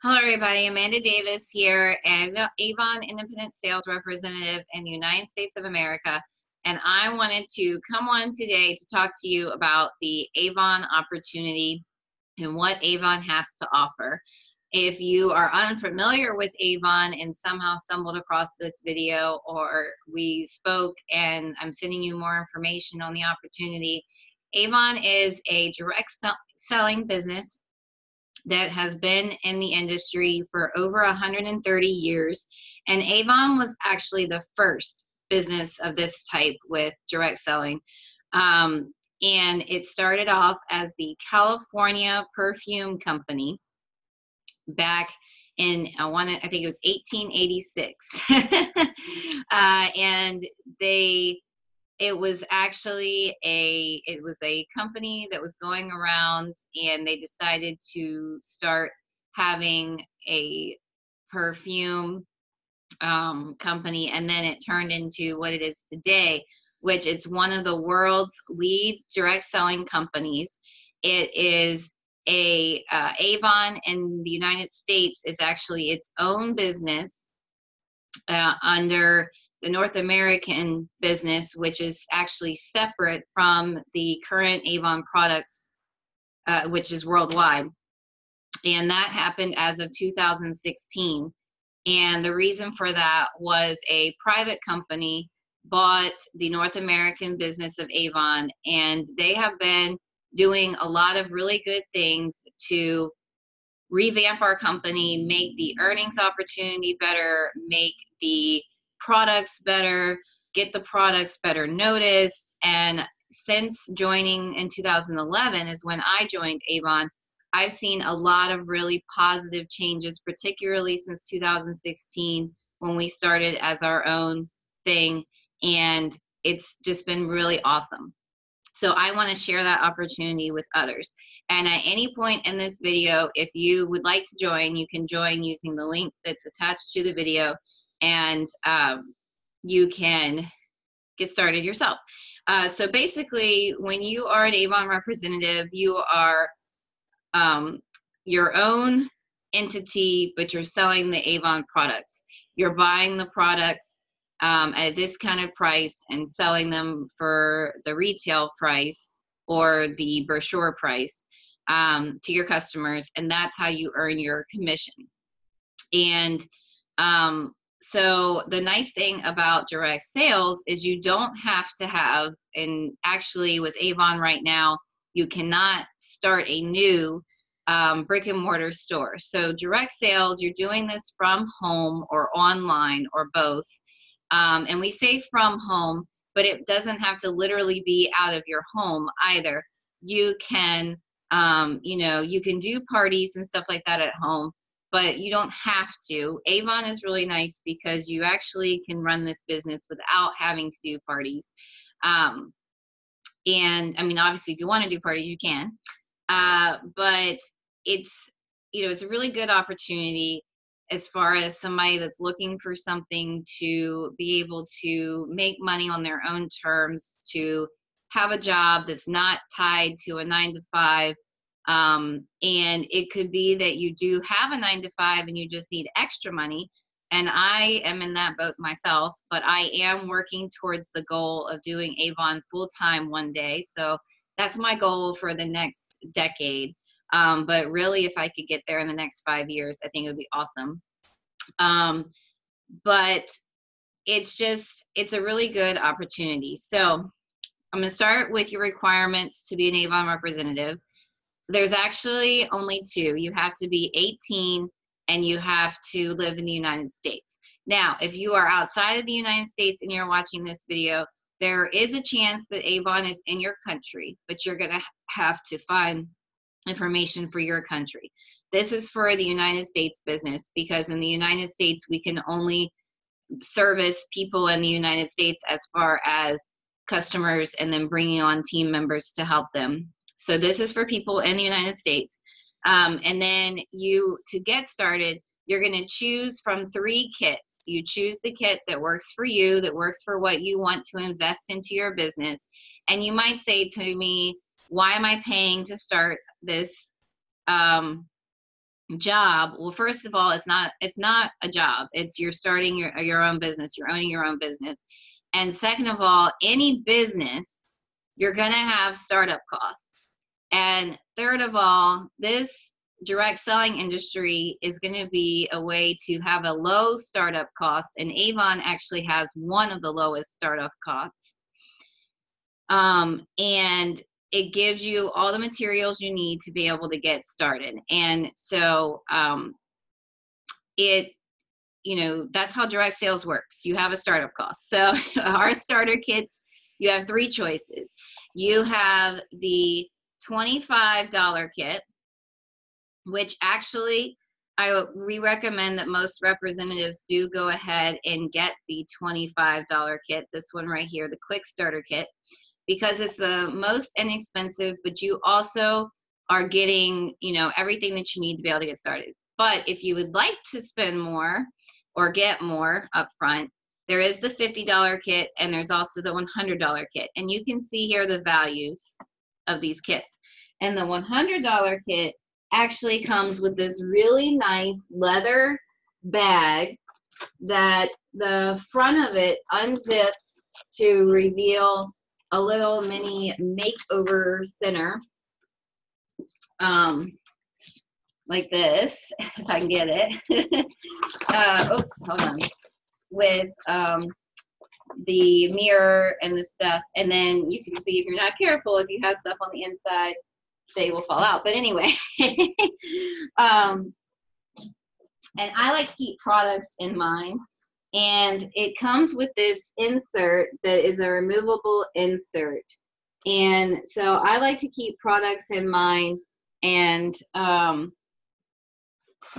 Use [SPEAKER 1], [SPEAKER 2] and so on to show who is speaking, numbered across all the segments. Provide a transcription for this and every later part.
[SPEAKER 1] Hello, everybody. Amanda Davis here, Avon Independent Sales Representative in the United States of America. And I wanted to come on today to talk to you about the Avon opportunity and what Avon has to offer. If you are unfamiliar with Avon and somehow stumbled across this video, or we spoke and I'm sending you more information on the opportunity, Avon is a direct selling business that has been in the industry for over 130 years. And Avon was actually the first business of this type with direct selling. And it started off as the California Perfume Company back in, I think it was 1886. And it was actually a company that was going around, and they decided to start having a perfume company, and then it turned into what it is today, which it's one of the world's lead direct selling companies. It is Avon in the United States is actually its own business under the North American business, which is actually separate from the current Avon products, which is worldwide. And that happened as of 2016. And the reason for that was a private company bought the North American business of Avon, and they have been doing a lot of really good things to revamp our company, make the earnings opportunity better, make the products better, get the products better noticed. And since joining in 2011 is when I joined Avon, I've seen a lot of really positive changes, particularly since 2016 when we started as our own thing. And it's just been really awesome. So I want to share that opportunity with others. And at any point in this video, if you would like to join, you can join using the link that's attached to the video, and you can get started yourself. So basically, when you are an Avon representative, you are your own entity, but you're selling the Avon products. You're buying the products at a discounted price and selling them for the retail price or the brochure price to your customers, and that's how you earn your commission. And so the nice thing about direct sales is you don't have to have, and actually with Avon right now, you cannot start a new brick and mortar store. So direct sales, you're doing this from home or online or both. And we say from home, but it doesn't have to literally be out of your home either. You can, you can do parties and stuff like that at home, but you don't have to. Avon is really nice because you actually can run this business without having to do parties. And I mean, obviously, if you want to do parties, you can. But it's a really good opportunity as far as somebody that's looking for something to be able to make money on their own terms, to have a job that's not tied to a 9-to-5. And it could be that you do have a 9-to-5 and you just need extra money. And I am in that boat myself, but I am working towards the goal of doing Avon full-time one day. So that's my goal for the next decade. But really, if I could get there in the next 5 years, I think it would be awesome. But it's a really good opportunity. So I'm going to start with your requirements to be an Avon representative. There's actually only two. You have to be 18 and you have to live in the United States. Now, if you are outside of the United States and you're watching this video, there is a chance that Avon is in your country, but you're going to have to find information for your country. This is for the United States business, because in the United States, we can only service people in the United States as far as customers and then bringing on team members to help them. So this is for people in the United States. And then to get started, you're going to choose from 3 kits. You choose the kit that works for you, that works for what you want to invest into your business. And you might say to me, why am I paying to start this job, well, first of all, it's not a job. It's you're starting your own business. You're owning your own business. And second of all, any business, you're going to have startup costs. And third of all, this direct selling industry is going to be a way to have a low startup cost. And Avon actually has one of the lowest startup costs. And it gives you all the materials you need to be able to get started. And so it, that's how direct sales works. You have a startup cost. So our starter kits, you have three choices. You have the $25 kit, which actually we recommend that most representatives do go ahead and get the $25 kit, this one right here, the quick starter kit, because it's the most inexpensive, but you also are getting, everything that you need to be able to get started. But if you would like to spend more or get more up front, there is the $50 kit, and there's also the $100 kit. And you can see here the values of these kits. And the $100 kit actually comes with this really nice leather bag that the front of it unzips to reveal a little mini makeover center, like this, if I can get it. Oops, hold on. With the mirror and the stuff, and then you can see, if you're not careful, if you have stuff on the inside, they will fall out. But anyway, and I like to keep products in mind. And it comes with this insert that is a removable insert. And so I like to keep products in mind. And,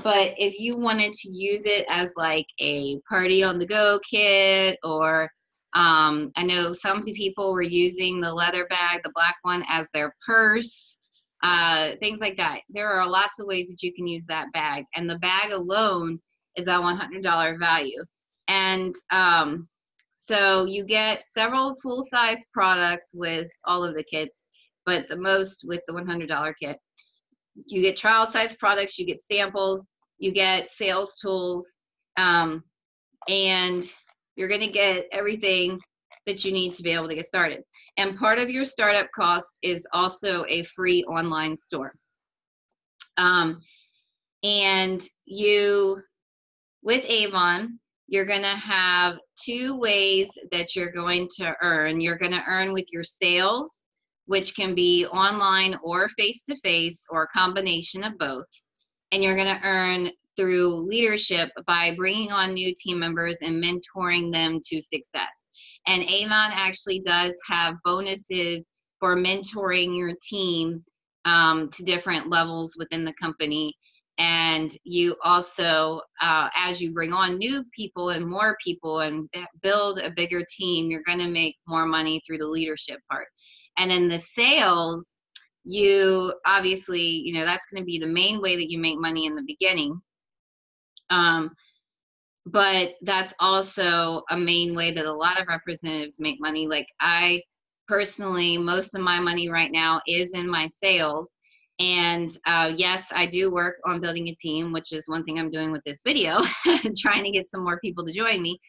[SPEAKER 1] but if you wanted to use it as like a party on the go kit, or I know some people were using the leather bag, the black one, as their purse, things like that. There are lots of ways that you can use that bag. And the bag alone is a $100 value. And so you get several full-size products with all of the kits, but the most with the $100 kit. You get trial size products, you get samples, you get sales tools, and you're going to get everything that you need to be able to get started. And part of your startup cost is also a free online store. And with Avon, you're going to have two ways that you're going to earn. You're going to earn with your sales, which can be online or face-to-face, or a combination of both. And you're going to earn through leadership by bringing on new team members and mentoring them to success. And Avon actually does have bonuses for mentoring your team to different levels within the company. And you also, as you bring on new people and more people and build a bigger team, you're going to make more money through the leadership part. And then the sales, you obviously, that's going to be the main way that you make money in the beginning. But that's also a main way that a lot of representatives make money. Like I personally, most of my money right now is in my sales. And yes, I do work on building a team, which is one thing I'm doing with this video, trying to get some more people to join me.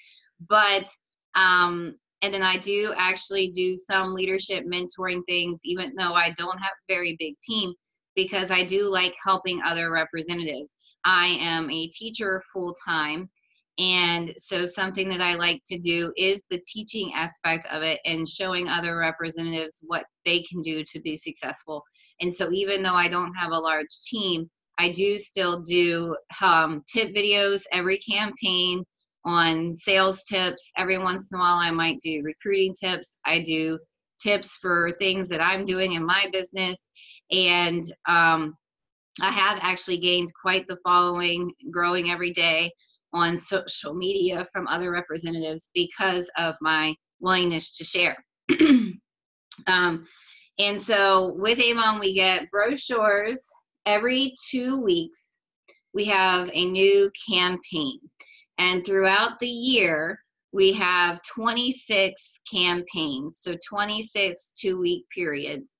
[SPEAKER 1] But, and then I do actually do some leadership mentoring things, even though I don't have a very big team, because I do like helping other representatives. I am a teacher full-time. And so something that I like to do is the teaching aspect of it and showing other representatives what they can do to be successful. And so even though I don't have a large team, I do still do tip videos every campaign on sales tips. Every once in a while, I might do recruiting tips. I do tips for things that I'm doing in my business. And I have actually gained quite the following, growing every day on social media from other representatives because of my willingness to share. And so with Avon, we get brochures every 2 weeks. We have a new campaign. And throughout the year, we have 26 campaigns, so 26 2-week periods.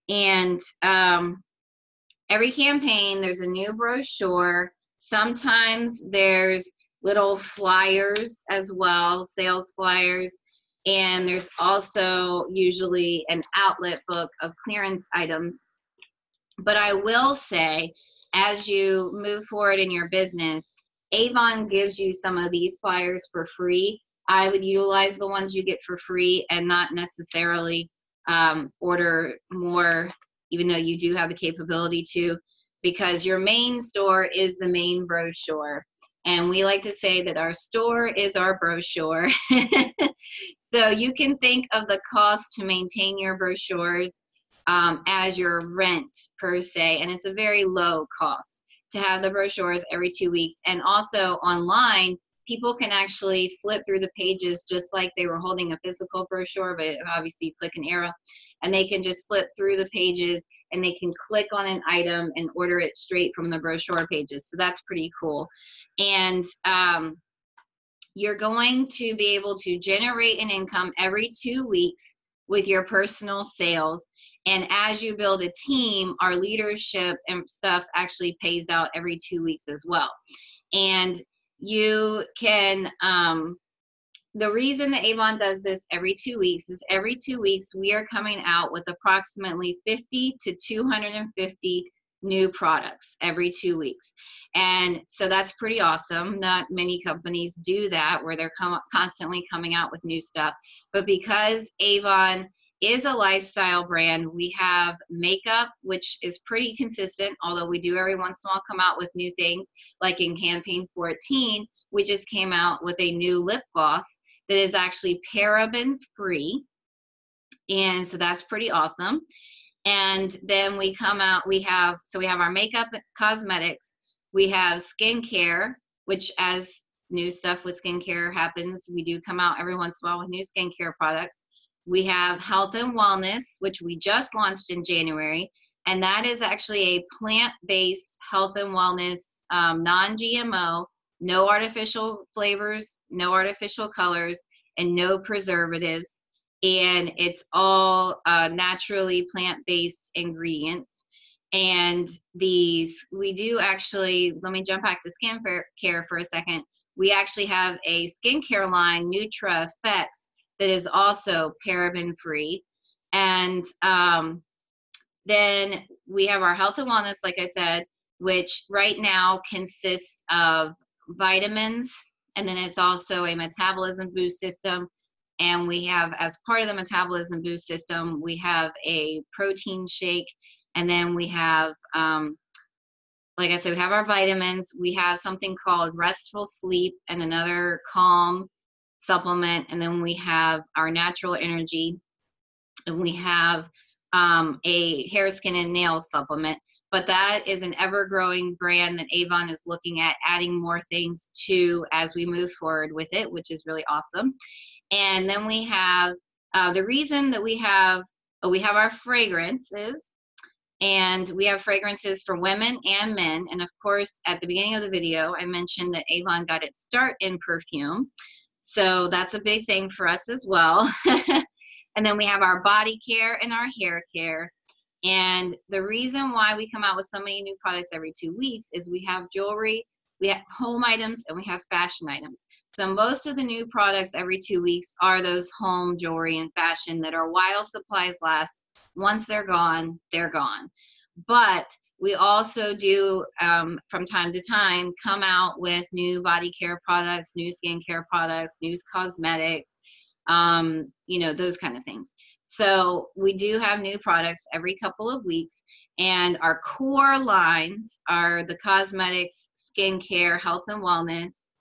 [SPEAKER 1] And every campaign, there's a new brochure. Sometimes there's little flyers as well, sales flyers. And there's also usually an outlet book of clearance items. But I will say, as you move forward in your business, Avon gives you some of these flyers for free. I would utilize the ones you get for free and not necessarily order more, even though you do have the capability to, because your main store is the main brochure. And we like to say that our store is our brochure. So you can think of the cost to maintain your brochures as your rent per se, and it's a very low cost to have the brochures every 2 weeks. And also online, people can actually flip through the pages just like they were holding a physical brochure, but obviously you click an arrow and they can just flip through the pages and they can click on an item and order it straight from the brochure pages. So that's pretty cool. And you're going to be able to generate an income every 2 weeks with your personal sales. And as you build a team, our leadership and stuff actually pays out every 2 weeks as well. And you can, the reason that Avon does this every 2 weeks is every 2 weeks we are coming out with approximately 50 to 250 new products every 2 weeks. And so that's pretty awesome. Not many companies do that where they're constantly coming out with new stuff. But because Avon is a lifestyle brand, we have makeup, which is pretty consistent, although we do every once in a while come out with new things. Like in campaign 14, we just came out with a new lip gloss that is actually paraben free. And so that's pretty awesome. And then we come out, we have our makeup, cosmetics, we have skincare, which as new stuff with skincare happens, we do come out every once in a while with new skincare products. We have health and wellness, which we just launched in January. And that is actually a plant-based health and wellness, non-GMO, no artificial flavors, no artificial colors, and no preservatives. And it's all naturally plant-based ingredients. And these, we do actually, let me jump back to skincare for a second. We actually have a skincare line, Nutra Effects, that is also paraben free. And then we have our health and wellness, like I said, which right now consists of vitamins, and then it's also a metabolism boost system. And we have, as part of the metabolism boost system, we have a protein shake. And then we have, like I said, we have our vitamins. We have something called restful sleep and another calm supplement. And then we have our natural energy. And we have a hair, skin, and nail supplement. But that is an ever-growing brand that Avon is looking at adding more things to as we move forward with it, which is really awesome. And then we have the reason that we have our fragrances, and we have fragrances for women and men. And of course, at the beginning of the video, I mentioned that Avon got its start in perfume. So that's a big thing for us as well. And then we have our body care and our hair care. And the reason why we come out with so many new products every 2 weeks is we have jewelry, we have home items, and we have fashion items. So most of the new products every 2 weeks are those home jewelry and fashion that are while supplies last. Once they're gone, they're gone. But we also do, from time to time, come out with new body care products, new skincare products, new cosmetics, you know, those kind of things. So we do have new products every couple of weeks, and our core lines are the cosmetics, skincare, health and wellness,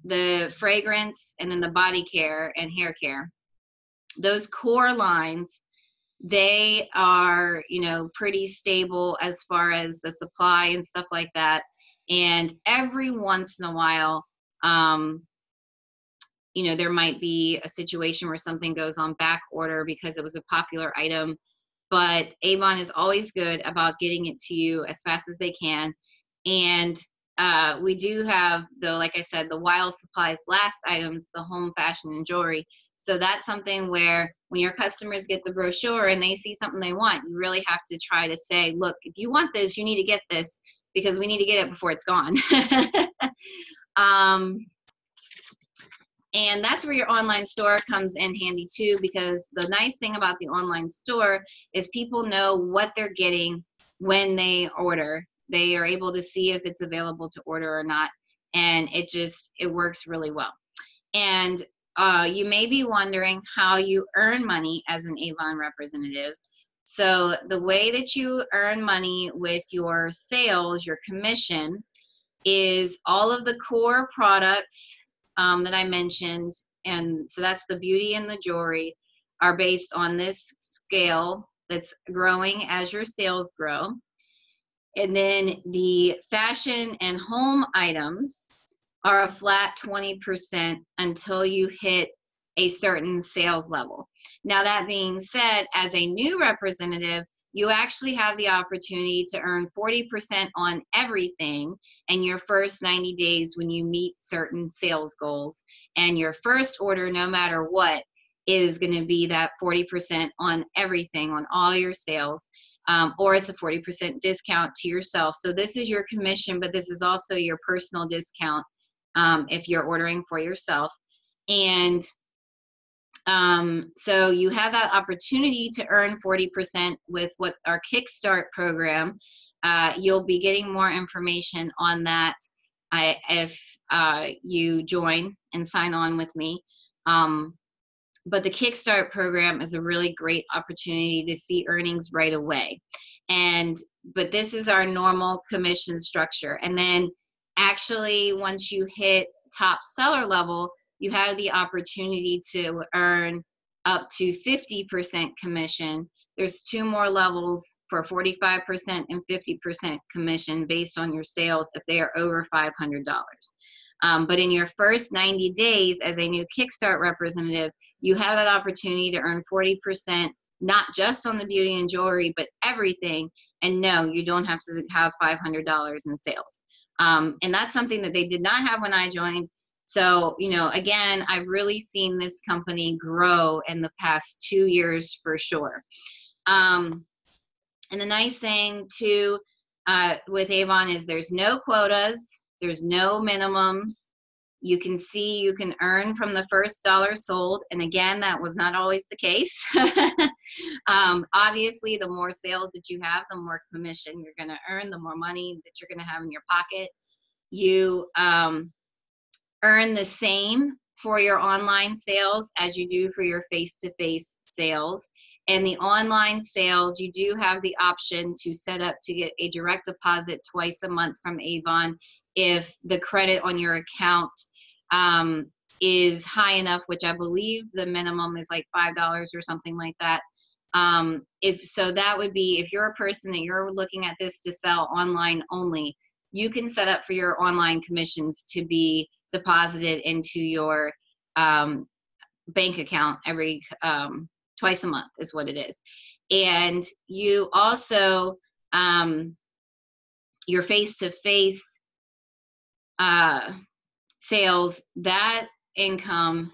[SPEAKER 1] the fragrance, and then the body care and hair care. Those core lines, they are, you know, pretty stable as far as the supply and stuff like that. And every once in a while, you know, there might be a situation where something goes on back order because it was a popular item, but Avon is always good about getting it to you as fast as they can. And we do have, though, like I said, the while supplies last items, the home, fashion, and jewelry. So that's something where when your customers get the brochure and they see something they want, you really have to try to say, look, if you want this, you need to get this because we need to get it before it's gone. And that's where your online store comes in handy too, because the nice thing about the online store is people know what they're getting when they order. They are able to see if it's available to order or not. And it works really well. And you may be wondering how you earn money as an Avon representative. So the way that you earn money with your sales, your commission, is all of the core products that I mentioned. And so that's the beauty and the jewelry are based on this scale that's growing as your sales grow. And then the fashion and home items are a flat 20% until you hit a certain sales level. Now, that being said, as a new representative, you actually have the opportunity to earn 40% on everything in your first 90 days when you meet certain sales goals. And your first order, no matter what, is going to be that 40% on everything, on all your sales. Or it's a 40% discount to yourself. So this is your commission, but this is also your personal discount if you're ordering for yourself. And so you have that opportunity to earn 40% with what our Kickstart program. You'll be getting more information on that if you join and sign on with me. But the Kickstart program is a really great opportunity to see earnings right away. But this is our normal commission structure. And then actually, once you hit top seller level, you have the opportunity to earn up to 50% commission. There's 2 more levels for 45% and 50% commission based on your sales if they are over $500. But in your first 90 days as a new Kickstart representative, you have that opportunity to earn 40%, not just on the beauty and jewelry, but everything. And no, you don't have to have $500 in sales. And that's something that they did not have when I joined. So, again, I've really seen this company grow in the past 2 years for sure. And the nice thing too with Avon is there's no quotas. There's no minimums. You can see you can earn from the first dollar sold. And again, that was not always the case. Obviously, the more sales that you have, the more commission you're going to earn, the more money that you're going to have in your pocket. You earn the same for your online sales as you do for your face-to-face sales. And the online sales, you do have the option to set up to get a direct deposit twice a month from Avon if the credit on your account is high enough, which I believe the minimum is like $5 or something like that. That would be, if you're a person that you're looking at this to sell online only, you can set up for your online commissions to be deposited into your bank account every twice a month is what it is. And you also, your face-to-face sales, that income,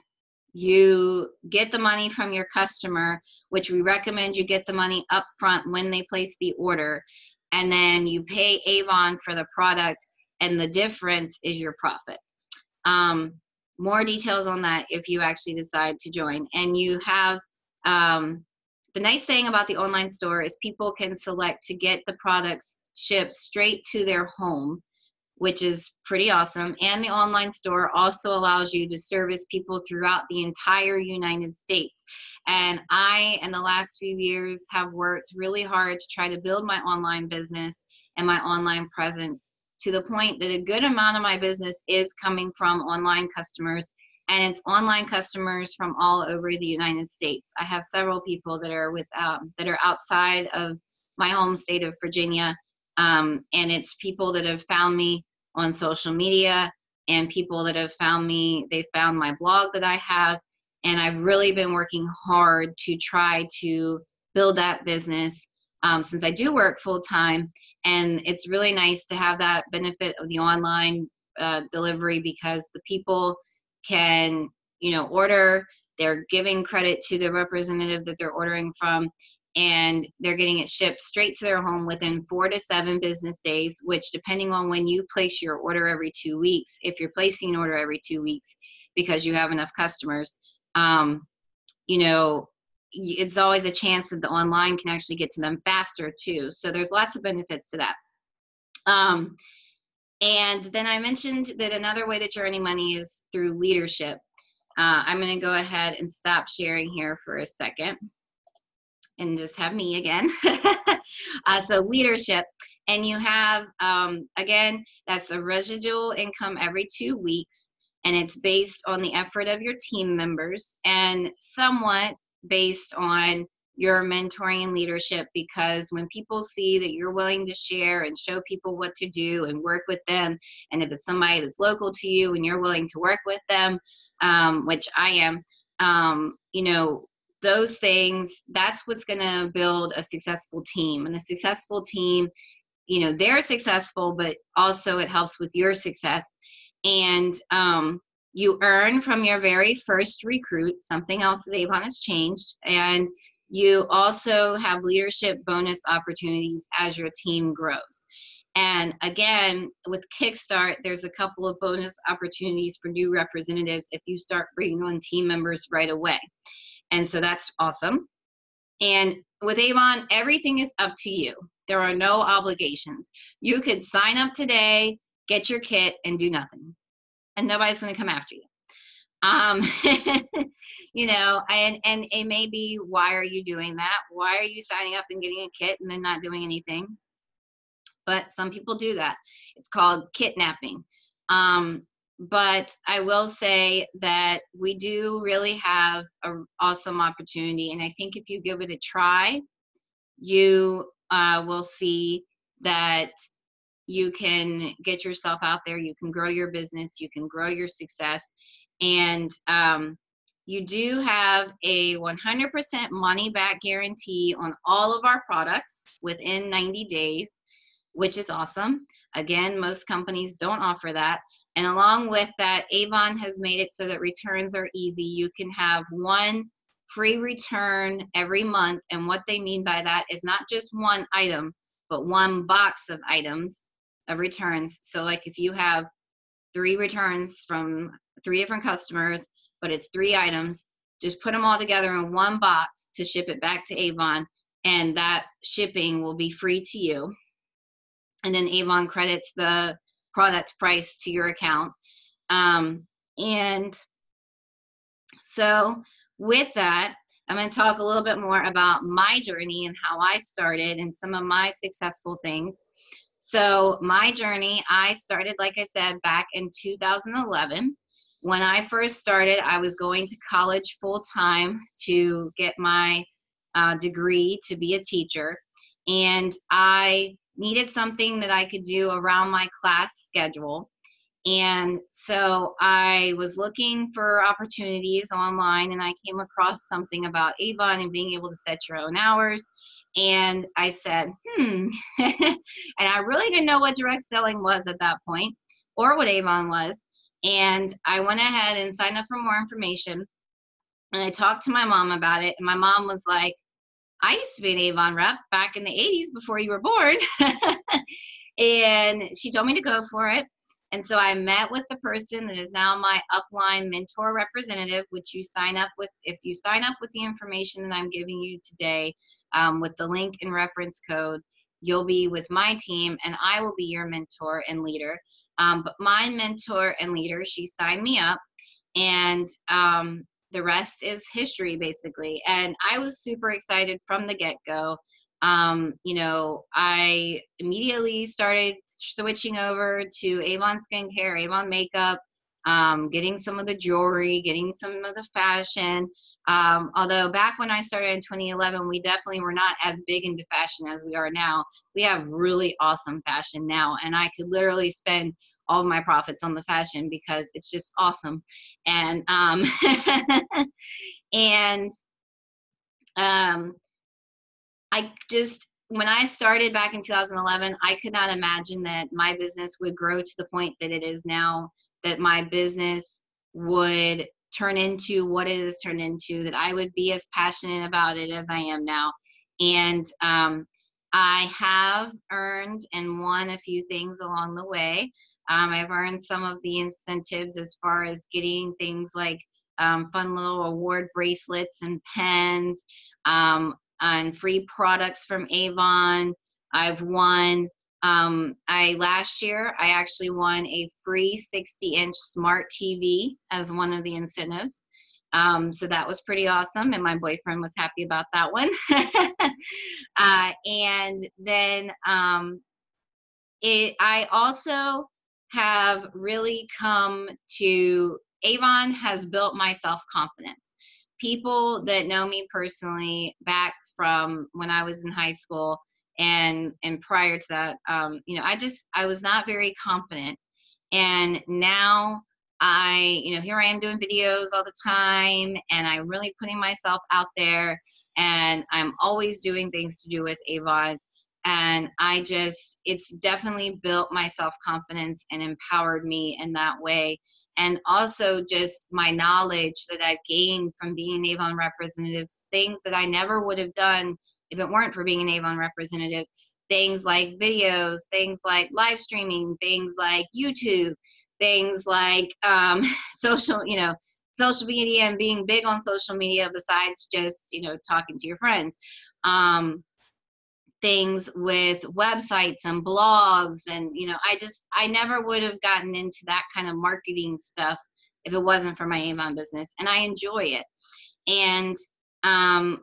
[SPEAKER 1] you get the money from your customer, which we recommend you get the money up front when they place the order, and then you pay Avon for the product, and the difference is your profit. More details on that if you actually decide to join. And you have the nice thing about the online store is people can select to get the products shipped straight to their home, which is pretty awesome. And the online store also allows you to service people throughout the entire United States. And I, in the last few years, have worked really hard to try to build my online business and my online presence to the point that a good amount of my business is coming from online customers, and it's online customers from all over the United States. I have several people that are that are outside of my home state of Virginia, and it's people that have found me on social media and people that have found me. They found my blog that I have, and I've really been working hard to try to build that business since I do work full time. And it's really nice to have that benefit of the online delivery, because the people can, order they're giving credit to the representative that they're ordering from, and they're getting it shipped straight to their home within 4 to 7 business days, which, depending on when you place your order every 2 weeks, if you're placing an order every 2 weeks because you have enough customers, you know, it's always a chance that the online can actually get to them faster too. So there's lots of benefits to that. And then I mentioned that another way that you're earning money is through leadership. I'm going to go ahead and stop sharing here for a second and just have me again. So leadership, and you have, again, that's a residual income every 2 weeks, and it's based on the effort of your team members and somewhat based on your mentoring and leadership, because when people see that you're willing to share and show people what to do and work with them, and if it's somebody that's local to you and you're willing to work with them, which I am, you know, those things, that's what's going to build a successful team. And a successful team, you know, they're successful, but also it helps with your success. And you earn from your very first recruit, something else that Avon has changed. And you also have leadership bonus opportunities as your team grows. And again, with Kickstart, there's a couple of bonus opportunities for new representatives if you start bringing on team members right away. And so that's awesome. And with Avon, everything is up to you. There are no obligations. You could sign up today, get your kit, and do nothing. And nobody's going to come after you. You know, and it may be, why are you doing that? Why are you signing up and getting a kit and then not doing anything? But some people do that. It's called kidnapping. But I will say that we do really have an awesome opportunity. And I think if you give it a try, you will see that you can get yourself out there, you can grow your business, you can grow your success. And you do have a 100% money back guarantee on all of our products within 90 days, which is awesome. Again, most companies don't offer that. And along with that, Avon has made it so that returns are easy. You can have one free return every month. And what they mean by that is not just one item, but one box of items of returns. So like if you have 3 returns from 3 different customers, but it's 3 items, just put them all together in one box to ship it back to Avon, and that shipping will be free to you. And then Avon credits the product price to your account. And so with that, I'm going to talk a little bit more about my journey and how I started and some of my successful things. So my journey, I started, like I said, back in 2011. When I first started, I was going to college full time to get my degree to be a teacher. And I needed something that I could do around my class schedule. And so I was looking for opportunities online, and I came across something about Avon and being able to set your own hours. And I said, and I really didn't know what direct selling was at that point or what Avon was. And I went ahead and signed up for more information. And I talked to my mom about it. And my mom was like, I used to be an Avon rep back in the 80s before you were born. And she told me to go for it. And so I met with the person that is now my upline mentor representative, which you sign up with. If you sign up with the information that I'm giving you today, with the link and reference code, you'll be with my team, and I will be your mentor and leader. But my mentor and leader, she signed me up, and the rest is history, basically. And I was super excited from the get-go. You know, I immediately started switching over to Avon skincare, Avon makeup, getting some of the jewelry, getting some of the fashion. Although back when I started in 2011, we definitely were not as big into fashion as we are now. We have really awesome fashion now, and I could literally spend all of my profits on the fashion because it's just awesome. And and I just, when I started back in 2011, I could not imagine that my business would grow to the point that it is now, that my business would turn into what it has turned into, that I would be as passionate about it as I am now. And I have earned and won a few things along the way. I've earned some of the incentives as far as getting things like fun little award bracelets and pens, and free products from Avon. I've won, last year, I actually won a free 60-inch smart TV as one of the incentives. So that was pretty awesome, and my boyfriend was happy about that one. And then I also have really come to, Avon has built my self-confidence. People that know me personally back from when I was in high school and prior to that, I was not very confident. And now here I am doing videos all the time, and I'm really putting myself out there, and I'm always doing things to do with Avon. And it's definitely built my self-confidence and empowered me in that way. And also just my knowledge that I've gained from being an Avon representative, things that I never would have done if it weren't for being an Avon representative, things like videos, things like live streaming, things like YouTube, things like social, social media, and being big on social media besides just, talking to your friends. Things with websites and blogs, and I never would have gotten into that kind of marketing stuff if it wasn't for my Avon business, and I enjoy it. And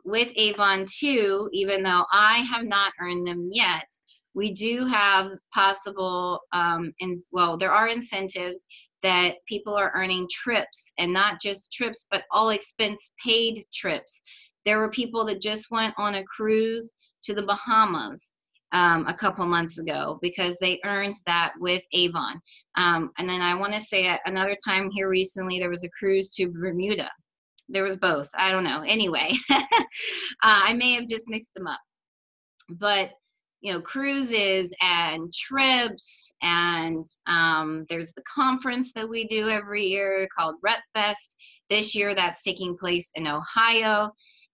[SPEAKER 1] with Avon too, even though I have not earned them yet, we do have possible, there are incentives that people are earning trips, and not just trips, but all expense paid trips. There were people that just went on a cruise to the Bahamas a couple months ago because they earned that with Avon. And then I want to say another time here recently, there was a cruise to Bermuda. There was both. I don't know. Anyway, I may have just mixed them up. But, cruises and trips, and there's the conference that we do every year called Rep Fest. This year that's taking place in Ohio.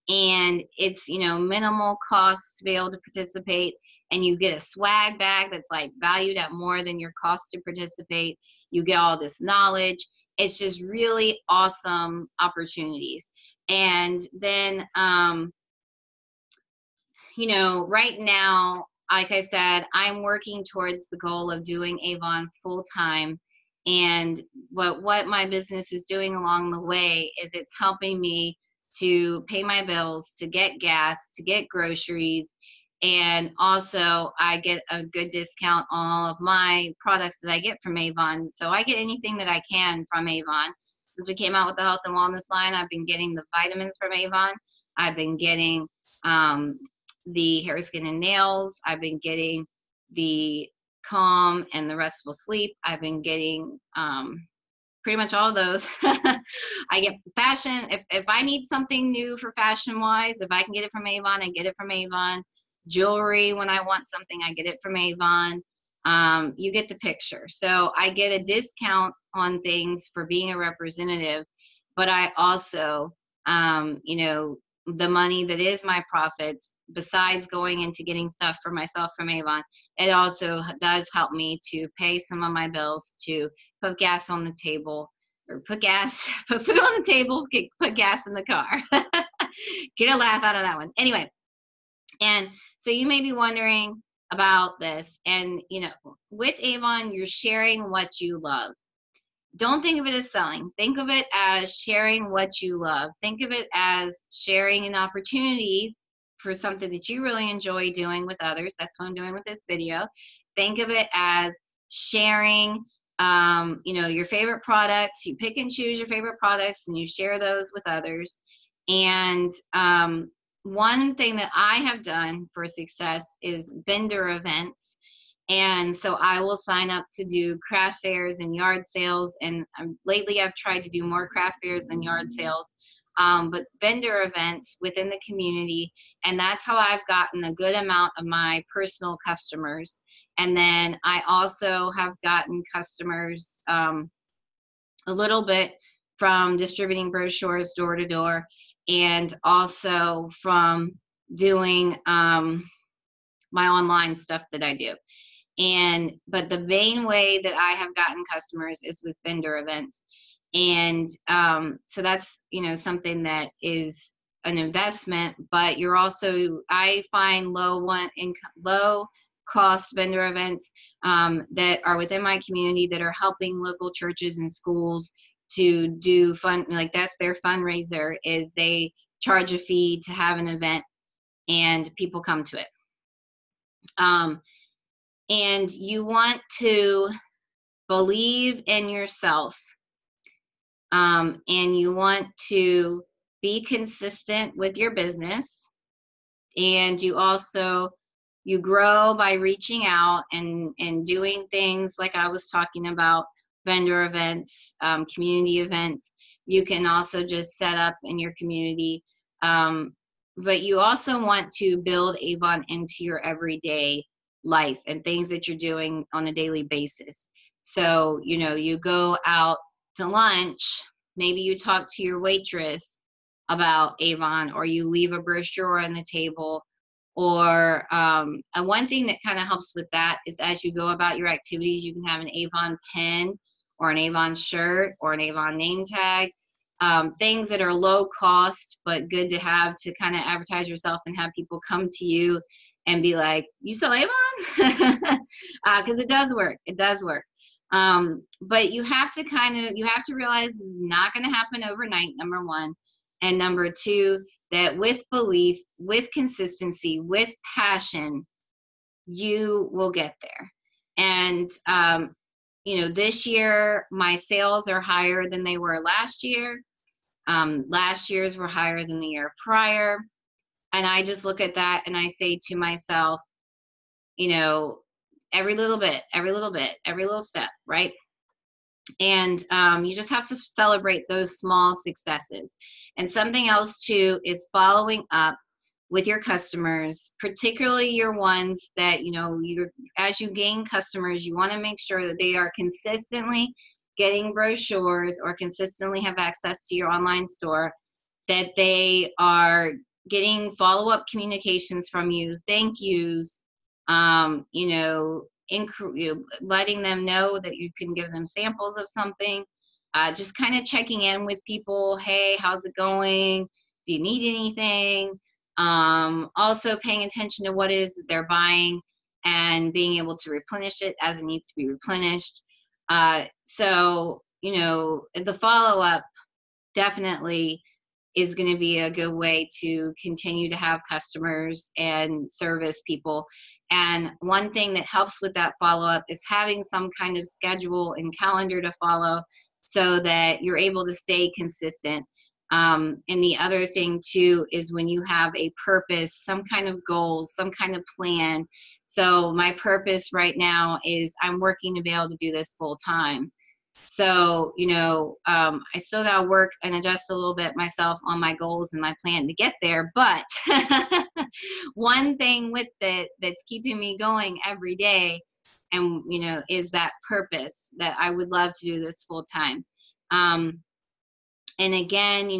[SPEAKER 1] And it's, minimal cost to be able to participate. And you get a swag bag that's like valued at more than your cost to participate. You get all this knowledge. It's just really awesome opportunities. And then, right now, like I said, I'm working towards the goal of doing Avon full time. And what my business is doing along the way is it's helping me to pay my bills, to get gas, to get groceries. And also I get a good discount on all of my products that I get from Avon. So I get anything that I can from Avon. Since we came out with the health and wellness line, I've been getting the vitamins from Avon. I've been getting the hair, skin, and nails. I've been getting the calm and the restful sleep. I've been getting pretty much all those. I get fashion. If I need something new for fashion wise, if I can get it from Avon, I get it from Avon. Jewelry, when I want something, I get it from Avon. You get the picture. So I get a discount on things for being a representative, but I also, the money that is my profits, besides going into getting stuff for myself from Avon, it also does help me to pay some of my bills, to put gas on the table, or put food on the table, put gas in the car. Get a laugh out of that one. Anyway, and so you may be wondering about this, and with Avon, you're sharing what you love. Don't think of it as selling. Think of it as sharing what you love. Think of it as sharing an opportunity for something that you really enjoy doing with others. That's what I'm doing with this video. Think of it as sharing, your favorite products. You pick and choose your favorite products and you share those with others. And one thing that I have done for success is vendor events. And so I will sign up to do craft fairs and yard sales. And lately I've tried to do more craft fairs than yard sales, but vendor events within the community. And that's how I've gotten a good amount of my personal customers. And then I also have gotten customers a little bit from distributing brochures door to door, and also from doing my online stuff that I do. But the main way that I have gotten customers is with vendor events. And so that's, something that is an investment, but you're also, I find low cost vendor events that are within my community that are helping local churches and schools to do fun, like that's their fundraiser, is they charge a fee to have an event and people come to it. And you want to believe in yourself, and you want to be consistent with your business, and you grow by reaching out and doing things like I was talking about, vendor events, community events. You can also just set up in your community, but you also want to build Avon into your everyday life and things that you're doing on a daily basis. So, you go out to lunch, maybe you talk to your waitress about Avon, or you leave a brochure on the table. Or one thing that kind of helps with that is, as you go about your activities, you can have an Avon pen or an Avon shirt or an Avon name tag, things that are low cost but good to have to kind of advertise yourself and have people come to you and be like, you sell Avon? Because it does work. It does work. But you have to realize this is not going to happen overnight, number one. And number two, that with belief, with consistency, with passion, you will get there. And, this year, my sales are higher than they were last year. Last year's were higher than the year prior. And I just look at that and I say to myself, every little bit, every little step, right? And you just have to celebrate those small successes. And something else too is following up with your customers, particularly your ones that, as you gain customers, you want to make sure that they are consistently getting brochures or consistently have access to your online store, that they are getting follow-up communications from you, thank yous, letting them know that you can give them samples of something, just kind of checking in with people. Hey, how's it going? Do you need anything? Also paying attention to what it is that they're buying and being able to replenish it as it needs to be replenished. So, the follow-up definitely is going to be a good way to continue to have customers and service people. And one thing that helps with that follow-up is having some kind of schedule and calendar to follow so that you're able to stay consistent. And the other thing too is when you have a purpose, some kind of goal, some kind of plan. So my purpose right now is I'm working to be able to do this full time. So, I still got to work and adjust a little bit myself on my goals and my plan to get there. But one thing with it that's keeping me going every day, and, is that purpose that I would love to do this full time. And again,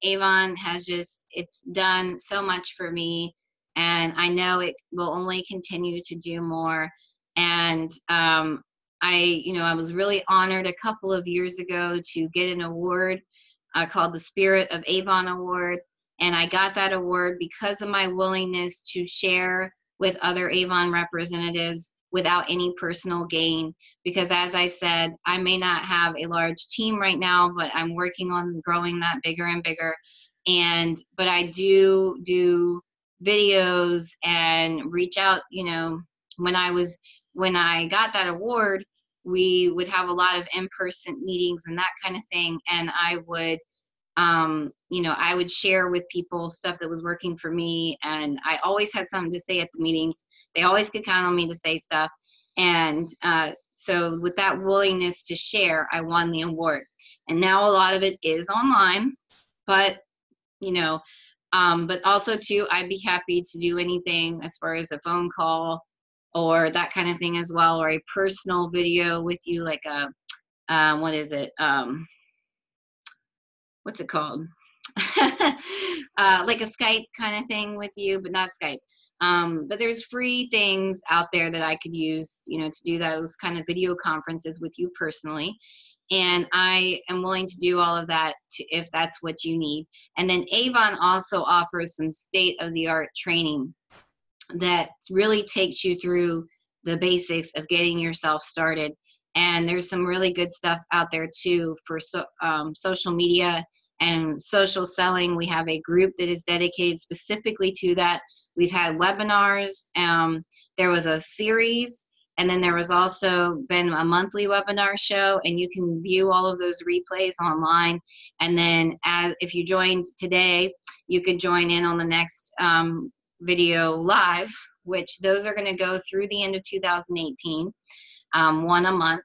[SPEAKER 1] Avon has it's done so much for me, and I know it will only continue to do more. And, I was really honored a couple of years ago to get an award called the Spirit of Avon Award. And I got that award because of my willingness to share with other Avon representatives without any personal gain. Because as I said, I may not have a large team right now, but I'm working on growing that bigger and bigger. But I do videos and reach out, when I got that award, we would have a lot of in-person meetings and that kind of thing. And I would, I would share with people stuff that was working for me. And I always had something to say at the meetings. They always could count on me to say stuff. And so with that willingness to share, I won the award. And now a lot of it is online, but, but also too, I'd be happy to do anything as far as a phone call or that kind of thing as well, or a personal video with you, like what is it? what's it called? Like a Skype kind of thing with you, but not Skype. But there's free things out there that I could use, you know, to do those kind of video conferences with you personally. And I am willing to do all of that if that's what you need. And then Avon also offers some state-of-the-art training that really takes you through the basics of getting yourself started. And there's some really good stuff out there too for social media and social selling. We have a group that is dedicated specifically to that. We've had webinars. There was a series, and then there was also been a monthly webinar show, and you can view all of those replays online. And then if you joined today, you could join in on the next video live, which those are going to go through the end of 2018, one a month.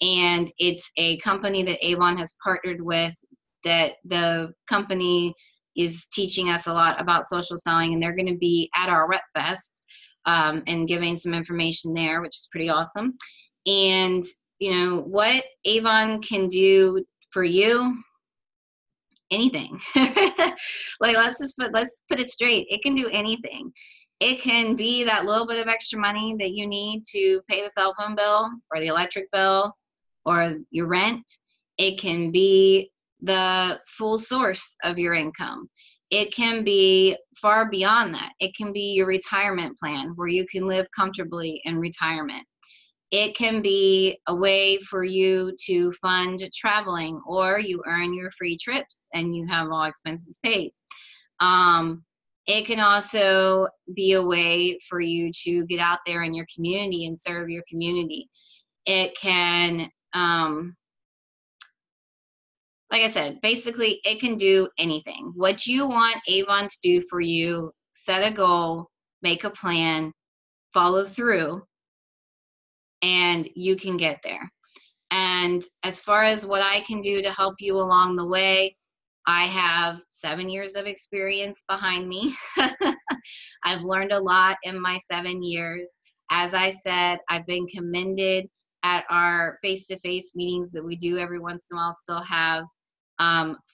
[SPEAKER 1] And it's a company that Avon has partnered with, that the company is teaching us a lot about social selling, and they're going to be at our Rep Fest and giving some information there, which is pretty awesome. And you know what Avon can do for you? Anything. Like, let's put it straight. It can do anything. It can be that little bit of extra money that you need to pay the cell phone bill or the electric bill or your rent. It can be the full source of your income. It can be far beyond that. It can be your retirement plan where you can live comfortably in retirement. It can be a way for you to fund traveling, or you earn your free trips and you have all expenses paid. It can also be a way for you to get out there in your community and serve your community. It can, like I said, basically it can do anything. What you want Avon to do for you: set a goal, make a plan, follow through, and you can get there. And as far as what I can do to help you along the way, I have 7 years of experience behind me. I've learned a lot in my 7 years. As I said, I've been commended at our face-to-face meetings that we do every once in a while, still have,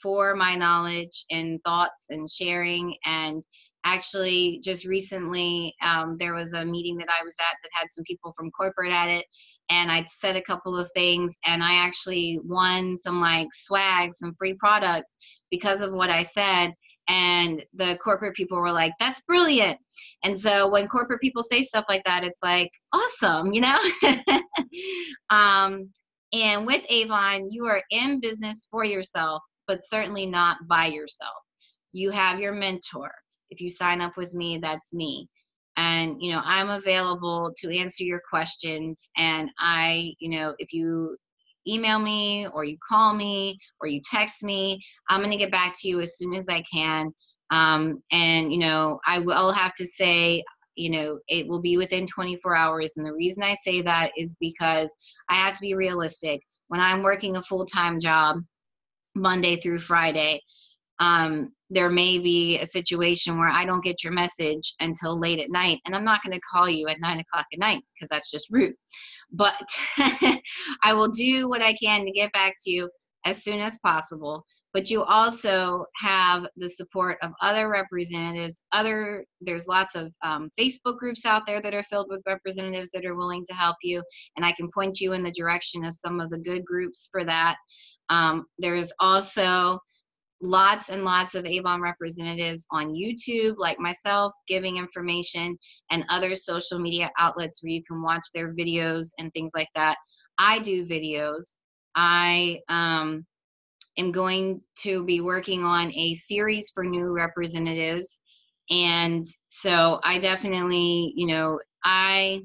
[SPEAKER 1] for my knowledge and thoughts and sharing. And actually, just recently, there was a meeting that I was at that had some people from corporate at it, and I said a couple of things, and I actually won some like swag, some free products because of what I said. And the corporate people were like, "That's brilliant." And so when corporate people say stuff like that, it's like, awesome, you know? And with Avon, you are in business for yourself, but certainly not by yourself. You have your mentor. If you sign up with me, that's me. And, you know, I'm available to answer your questions. And if you email me or you call me or you text me, I'm going to get back to you as soon as I can. And, you know, I will have to say, you know, it will be within 24 hours. And the reason I say that is because I have to be realistic. When I'm working a full-time job, Monday through Friday, there may be a situation where I don't get your message until late at night, and I'm not going to call you at 9 o'clock at night because that's just rude. But I will do what I can to get back to you as soon as possible. But you also have the support of other representatives. There's lots of Facebook groups out there that are filled with representatives that are willing to help you, and I can point you in the direction of some of the good groups for that. There's also lots and lots of Avon representatives on YouTube, like myself, giving information, and other social media outlets where you can watch their videos and things like that. I do videos. I am going to be working on a series for new representatives. And so I definitely, you know, I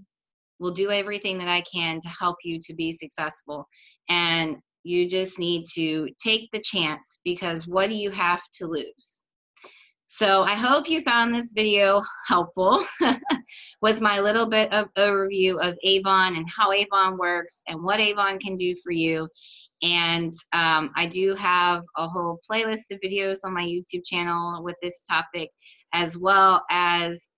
[SPEAKER 1] will do everything that I can to help you to be successful. And you just need to take the chance, because what do you have to lose? So I hope you found this video helpful with my little bit of overview of Avon and how Avon works and what Avon can do for you. And I do have a whole playlist of videos on my YouTube channel with this topic, as well as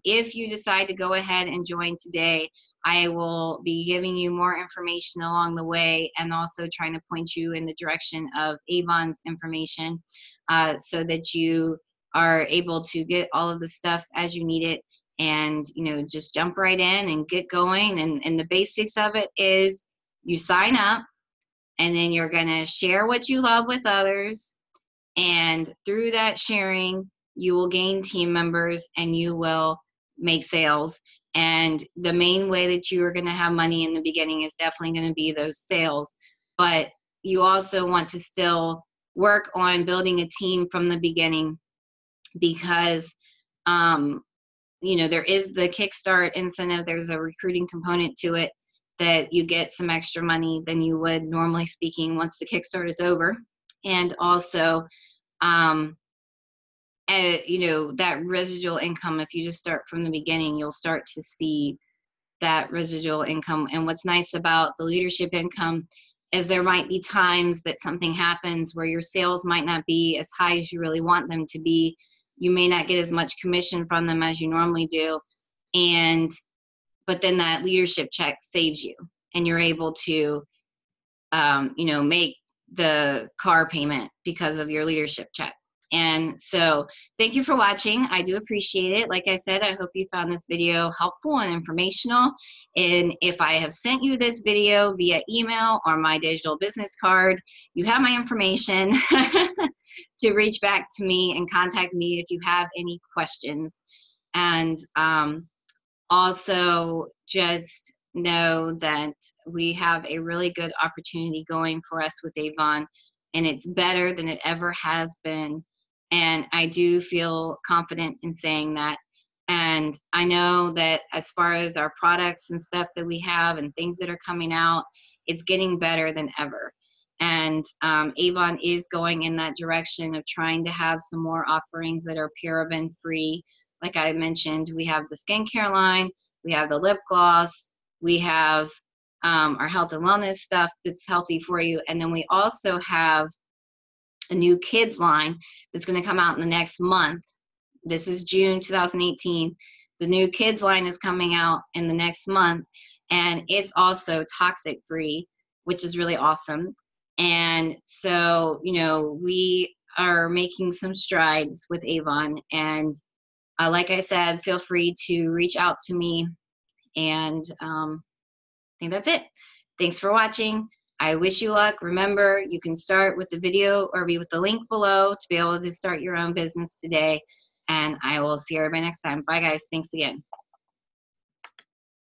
[SPEAKER 1] if you decide to go ahead and join today, I will be giving you more information along the way, and also trying to point you in the direction of Avon's information, so that you are able to get all of the stuff as you need it, and just jump right in and get going. And the basics of it is you sign up, and then you're going to share what you love with others, and through that sharing you will gain team members and you will make sales. And the main way that you are going to have money in the beginning is definitely going to be those sales, but you also want to still work on building a team from the beginning, because there is the Kickstart incentive. There's a recruiting component to it that you get some extra money than you would normally speaking once the Kickstart is over. And also, that residual income, if you just start from the beginning, you'll start to see that residual income. And what's nice about the leadership income is there might be times that something happens where your sales might not be as high as you really want them to be. You may not get as much commission from them as you normally do. But then that leadership check saves you, and you're able to, make the car payment because of your leadership check. And so thank you for watching. I do appreciate it. Like I said, I hope you found this video helpful and informational. And if I have sent you this video via email or my digital business card, you have my information to reach back to me and contact me if you have any questions. And also just know that we have a really good opportunity going for us with Avon, and it's better than it ever has been. And I do feel confident in saying that. And I know that as far as our products and stuff that we have and things that are coming out, it's getting better than ever. And Avon is going in that direction of trying to have some more offerings that are paraben free. Like I mentioned, we have the skincare line, we have the lip gloss, we have our health and wellness stuff that's healthy for you. And then we also have a new kids line that's going to come out in the next month. This is June 2018. The new kids line is coming out in the next month, and it's also toxic free, which is really awesome. And so, we are making some strides with Avon. And like I said, feel free to reach out to me. And I think that's it. Thanks for watching. I wish you luck. Remember, you can start with the video or be with the link below to be able to start your own business today. And I will see everybody next time. Bye, guys. Thanks again.